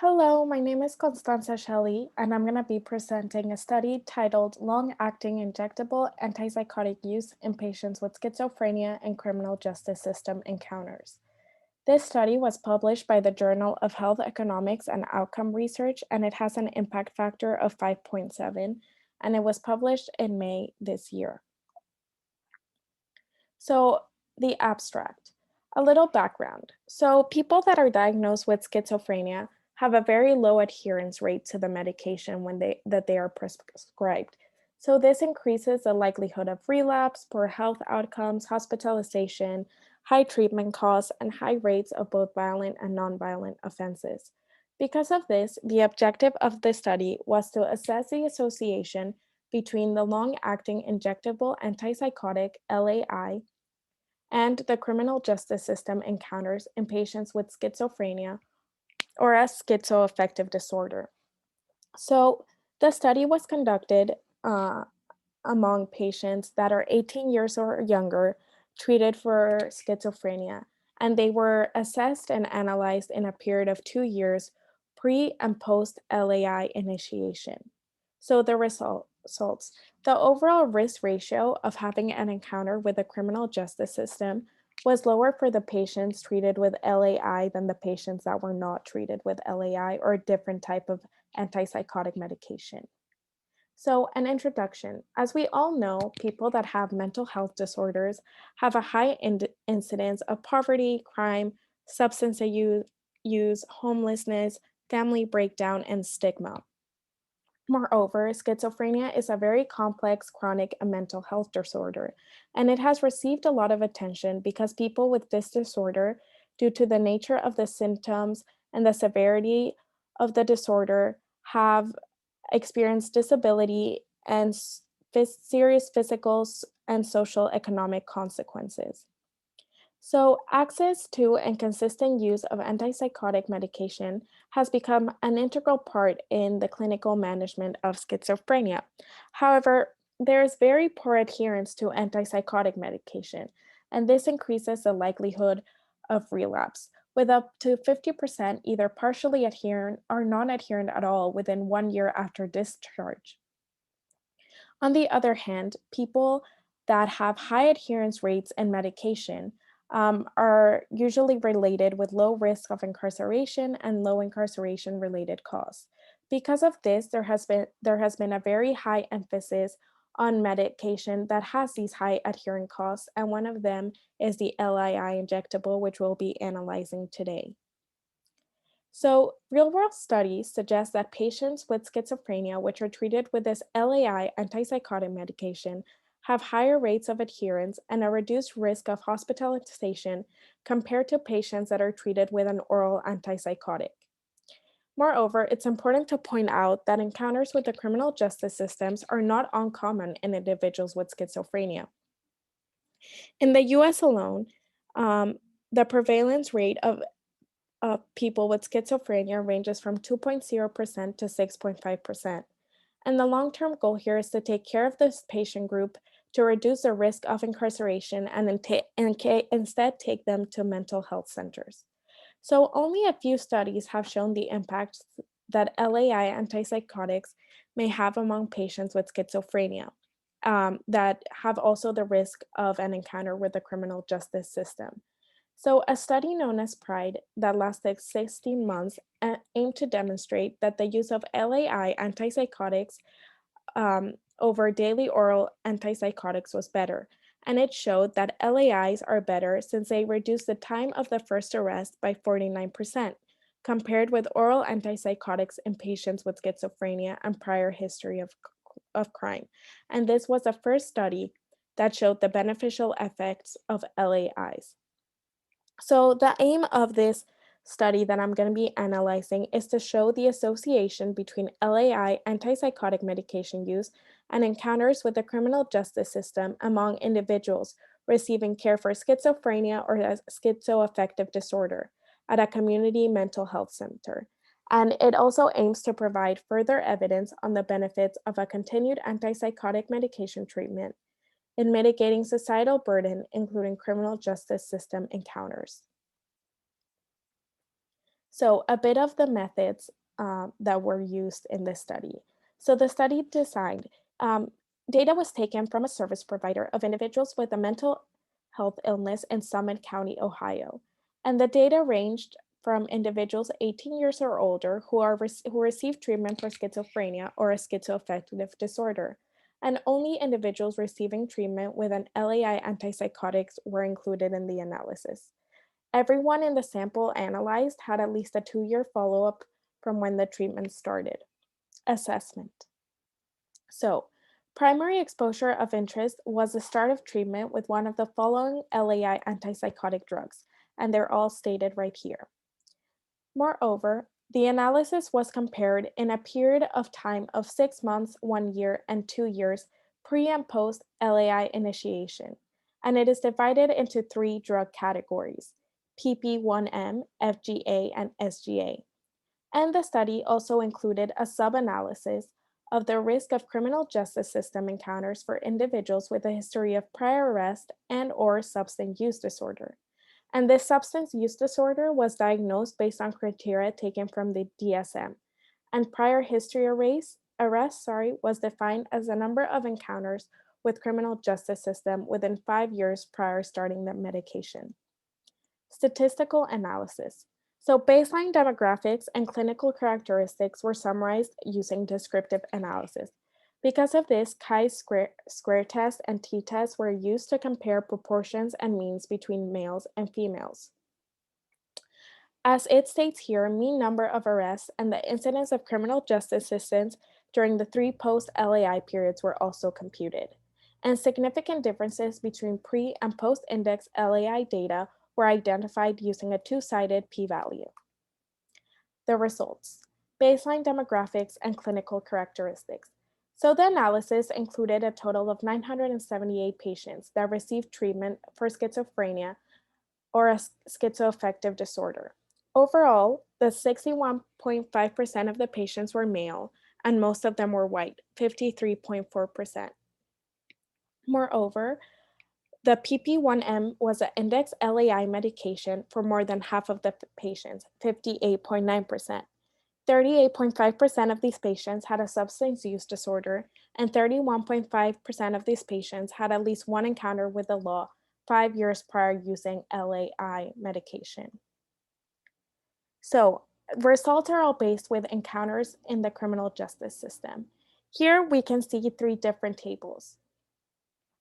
Hello, my name is Constanza Shelley, and I'm going to be presenting a study titled Long-Acting Injectable Antipsychotic Use in Patients with Schizophrenia and Criminal Justice System Encounters. This study was published by the Journal of Health Economics and Outcome Research, and it has an impact factor of 5.7, and it was published in May this year. So, the abstract. A little background. So, people that are diagnosed with schizophrenia have a very low adherence rate to the medication that they are prescribed. So, this increases the likelihood of relapse, poor health outcomes, hospitalization, high treatment costs, and high rates of both violent and nonviolent offenses. Because of this, the objective of the study was to assess the association between the long acting injectable antipsychotic LAI and the criminal justice system encounters in patients with schizophrenia or a schizoaffective disorder. So, the study was conducted among patients that are 18 years or younger treated for schizophrenia, and they were assessed and analyzed in a period of 2 years pre and post LAI initiation. So, the results the overall risk ratio of having an encounter with the criminal justice system was lower for the patients treated with LAI than the patients that were not treated with LAI or a different type of antipsychotic medication. So, an introduction. As we all know, people that have mental health disorders have a high incidence of poverty, crime, substance use, homelessness, family breakdown, and stigma. Moreover, schizophrenia is a very complex chronic and mental health disorder, and it has received a lot of attention because people with this disorder, due to the nature of the symptoms and the severity of the disorder, have experienced disability and serious physical and social economic consequences. So, access to and consistent use of antipsychotic medication has become an integral part in the clinical management of schizophrenia. However, there is very poor adherence to antipsychotic medication, and this increases the likelihood of relapse, with up to 50% either partially adherent or non adherent at all within 1 year after discharge. On the other hand, people that have high adherence rates in medication are usually related with low risk of incarceration and low incarceration related costs. Because of this, there has been a very high emphasis on medication that has these high adherent costs, and one of them is the LII injectable, which we'll be analyzing today. So, real world studies suggest that patients with schizophrenia, which are treated with this LAI antipsychotic medication, have higher rates of adherence and a reduced risk of hospitalization compared to patients that are treated with an oral antipsychotic. Moreover, it's important to point out that encounters with the criminal justice systems are not uncommon in individuals with schizophrenia. In the US alone, the prevalence rate of people with schizophrenia ranges from 2.0% to 6.5%. And the long term goal here is to take care of this patient group to reduce the risk of incarceration and, instead take them to mental health centers. So, only a few studies have shown the impacts that LAI antipsychotics may have among patients with schizophrenia that have also the risk of an encounter with the criminal justice system. So, a study known as PRIDE that lasted 16 months aimed to demonstrate that the use of LAI antipsychotics over daily oral antipsychotics was better. And it showed that LAIs are better since they reduce the time of the first arrest by 49%, compared with oral antipsychotics in patients with schizophrenia and prior history of crime. And this was the first study that showed the beneficial effects of LAIs. So, the aim of this study that I'm going to be analyzing is to show the association between LAI antipsychotic medication use and encounters with the criminal justice system among individuals receiving care for schizophrenia or a schizoaffective disorder at a community mental health center. And it also aims to provide further evidence on the benefits of a continued antipsychotic medication treatment in mitigating societal burden, including criminal justice system encounters. So, a bit of the methods that were used in this study. So, the study designed um, data was taken from a service provider of individuals with a mental health illness in Summit County, Ohio. And the data ranged from individuals 18 years or older who receive treatment for schizophrenia or a schizoaffective disorder. And only individuals receiving treatment with an LAI antipsychotics were included in the analysis. Everyone in the sample analyzed had at least a 2-year follow-up from when the treatment started. Assessment. So, primary exposure of interest was the start of treatment with one of the following LAI antipsychotic drugs, and they're all stated right here. Moreover, the analysis was compared in a period of time of 6 months, 1 year, and 2 years pre and post LAI initiation, and it is divided into three drug categories: PP1M, FGA, and SGA. And the study also included a sub analysis of the risk of criminal justice system encounters for individuals with a history of prior arrest and/or substance use disorder. And this substance use disorder was diagnosed based on criteria taken from the DSM. And prior history arrest was defined as the number of encounters with criminal justice system within 5 years prior starting the medication. Statistical analysis. So baseline demographics and clinical characteristics were summarized using descriptive analysis. Because of this, chi-square test and t-test were used to compare proportions and means between males and females. As it states here, mean number of arrests and the incidence of criminal justice systems during the three post-LAI periods were also computed. And significant differences between pre and post-index LAI data were identified using a two-sided p-value. The results: baseline demographics and clinical characteristics. So the analysis included a total of 978 patients that received treatment for schizophrenia or a schizoaffective disorder. Overall, the 61.5% of the patients were male, and most of them were white, 53.4%. Moreover, the PP1M was an index LAI medication for more than half of the patients, 58.9%. 38.5% of these patients had a substance use disorder, and 31.5% of these patients had at least one encounter with the law 5 years prior using LAI medication. So, results are all based with encounters in the criminal justice system. Here we can see three different tables,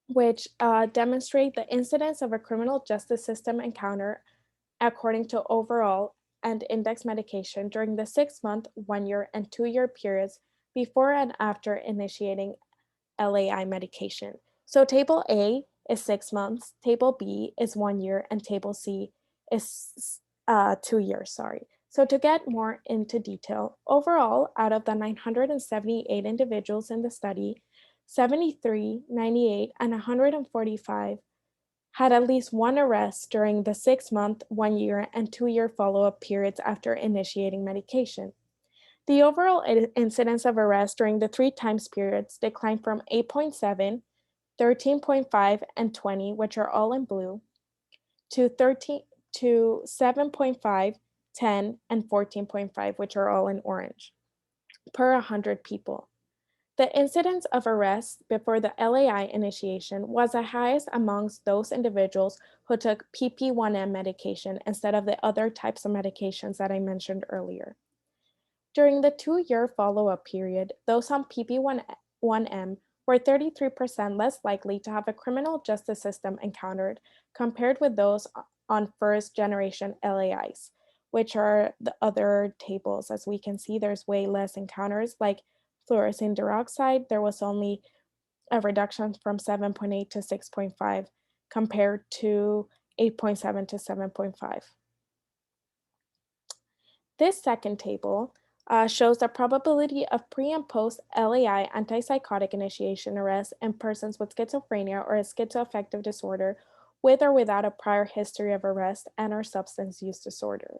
which demonstrate the incidence of a criminal justice system encounter according to overall and index medication during the 6 month, 1 year, and 2 year periods before and after initiating LAI medication. So table A is 6 months, table B is 1 year, and table C is 2 years, sorry. So to get more into detail, overall, out of the 978 individuals in the study, 73, 98, and 145 had at least one arrest during the 6 month, 1 year, and 2 year follow up periods after initiating medication. The overall incidence of arrest during the three times periods declined from 8.7, 13.5, and 20, which are all in blue, to 13 to 7.5, 10, and 14.5, which are all in orange, per 100 people. The incidence of arrests before the LAI initiation was the highest amongst those individuals who took PP1M medication instead of the other types of medications that I mentioned earlier. During the 2 year follow up period, those on PP1M were 33% less likely to have a criminal justice system encountered compared with those on first generation LAIs, which are the other tables. As we can see, there's way less encounters. Like fluorescein dioxide, there was only a reduction from 7.8 to 6.5 compared to 8.7 to 7.5. This second table shows the probability of pre and post LAI antipsychotic initiation arrest in persons with schizophrenia or a schizoaffective disorder with or without a prior history of arrest and or substance use disorder.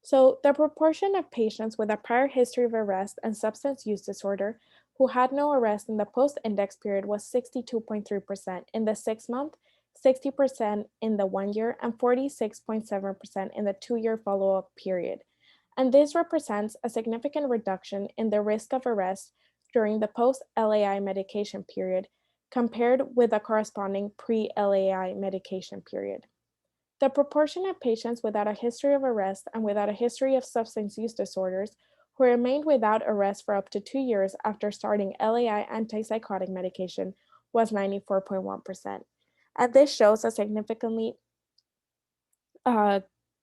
So, the proportion of patients with a prior history of arrest and substance use disorder who had no arrest in the post index period was 62.3% in the 6 month, 60% in the 1 year, and 46.7% in the 2 year follow up period. and this represents a significant reduction in the risk of arrest during the post LAI medication period compared with a corresponding pre LAI medication period. The proportion of patients without a history of arrest and without a history of substance use disorders who remained without arrest for up to 2 years after starting LAI antipsychotic medication was 94.1%. And this shows a significantly uh,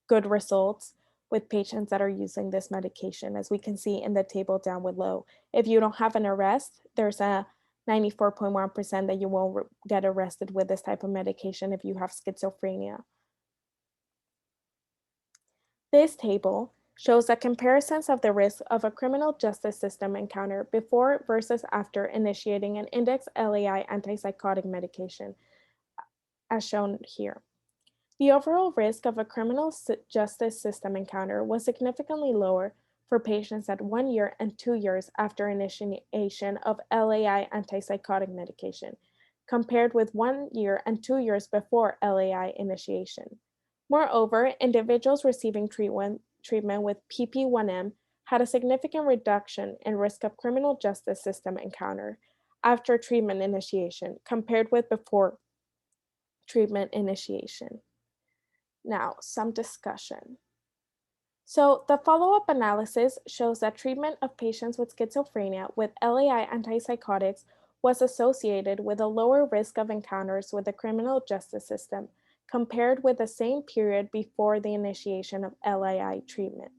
good results with patients that are using this medication, as we can see in the table down below. If you don't have an arrest, there's a 94.1% that you won't get arrested with this type of medication if you have schizophrenia. This table shows the comparisons of the risk of a criminal justice system encounter before versus after initiating an index LAI antipsychotic medication, as shown here. The overall risk of a criminal justice system encounter was significantly lower for patients at 1 year and 2 years after initiation of LAI antipsychotic medication, compared with 1 year and 2 years before LAI initiation. Moreover, individuals receiving treatment with PP1M had a significant reduction in risk of criminal justice system encounter after treatment initiation compared with before treatment initiation. Now, some discussion. So, the follow up analysis shows that treatment of patients with schizophrenia with LAI antipsychotics was associated with a lower risk of encounters with the criminal justice system compared with the same period before the initiation of LAI treatment.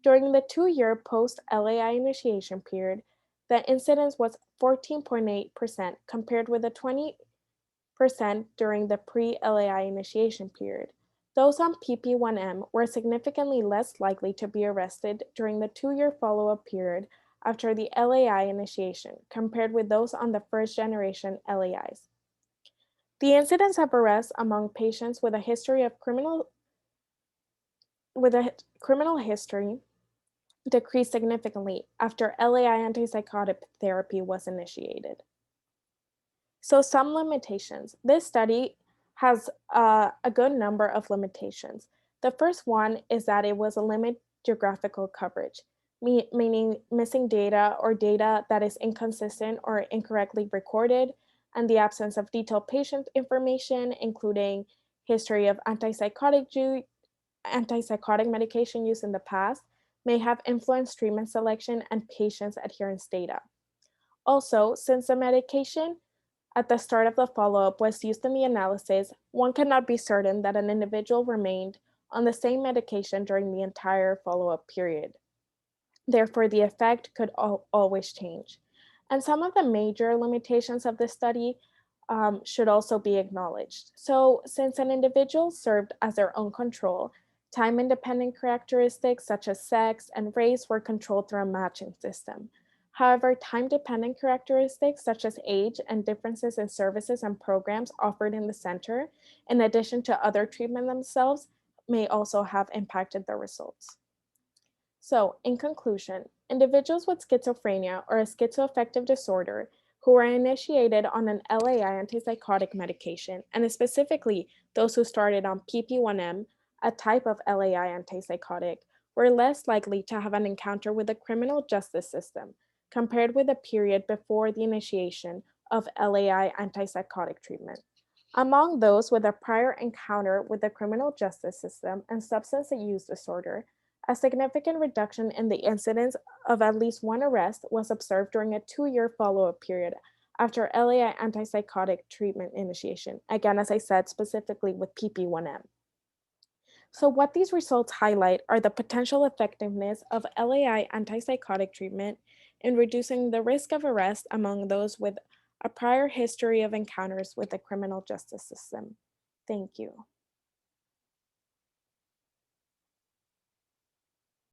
During the 2 year post LAI initiation period, the incidence was 14.8% compared with the 20% during the pre-LAI initiation period. Those on PP1M were significantly less likely to be arrested during the 2 year follow up period after the LAI initiation compared with those on the first generation LAIs. The incidence of arrest among patients with a history of criminal history decreased significantly after LAI antipsychotic therapy was initiated. So, some limitations. This study has a good number of limitations. The first one is that it was a limited geographical coverage, meaning missing data or data that is inconsistent or incorrectly recorded, and the absence of detailed patient information, including history of antipsychotic medication use in the past, may have influenced treatment selection and patients' adherence data. Also, since the medication at the start of the follow up was used in the analysis, one cannot be certain that an individual remained on the same medication during the entire follow up period. Therefore, the effect could always change. And some of the major limitations of this study should also be acknowledged. So, since an individual served as their own control, time independent characteristics such as sex and race were controlled through a matching system. However, time dependent characteristics such as age and differences in services and programs offered in the center, in addition to other treatment themselves, may also have impacted the results. So, in conclusion, individuals with schizophrenia or a schizoaffective disorder who are initiated on an LAI antipsychotic medication, and specifically those who started on PP1M, a type of LAI antipsychotic, were less likely to have an encounter with the criminal justice system compared with the period before the initiation of LAI antipsychotic treatment. Among those with a prior encounter with the criminal justice system and substance use disorder, a significant reduction in the incidence of at least one arrest was observed during a 2 year follow up period after LAI antipsychotic treatment initiation. Again, as I said, specifically with PP1M. So, what these results highlight are the potential effectiveness of LAI antipsychotic treatment in reducing the risk of arrest among those with a prior history of encounters with the criminal justice system. Thank you.